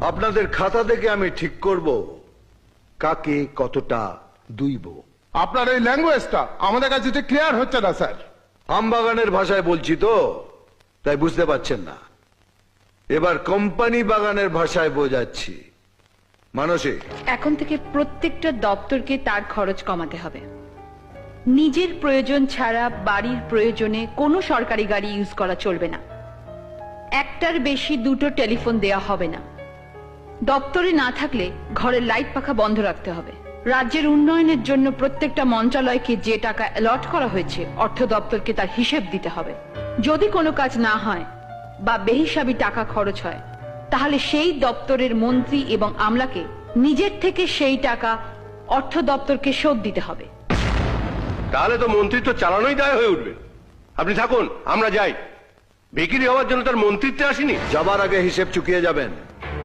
আপনাদের খাতা থেকে আমি ঠিক করব কাকে কতটা দুইব। আপনার এই ল্যাঙ্গুয়েজটা আমাদের কাছে যে ক্লিয়ার হচ্ছে না স্যার। আমবাগানের ভাষায় বলছি তো, তাই বুঝতে পারছেন না। এবার কোম্পানি বাগানের ভাষায় বোঝাচ্ছি। মানসী, এখন থেকে প্রত্যেকটা দপ্তরকে তার খরচ কমাতে হবে। নিজের প্রয়োজন ছাড়া বাড়ির প্রয়োজনে কোনো সরকারি গাড়ি ইউজ করা চলবে না। একটার বেশি দুটো টেলিফোন দেয়া হবে না। দপ্তরে না থাকলে ঘরের লাইট পাখা বন্ধ রাখতে হবে। রাজ্যের উন্নয়নের জন্য প্রত্যেকটা মন্ত্রণালয়কে যে টাকা অ্যালট করা হয়েছে অর্থ দপ্তরকে তার হিসেব দিতে হবে। যদি কোনো কাজ না হয় বা বেহিসাবি টাকা খরচ হয় তাহলে সেই দপ্তরের মন্ত্রী এবং আমলাকে নিজের থেকে সেই টাকা অর্থ দপ্তরকে শোধ দিতে হবে। তাহলে তো মন্ত্রিত্ব চালানোই দায় হয়ে উঠবে। আপনি থাকুন, আমরা যাই। বিক্রি হওয়ার জন্য তার মন্ত্রিত্বে আসিনি। যাবার আগে হিসেব চুকিয়ে যাবেন।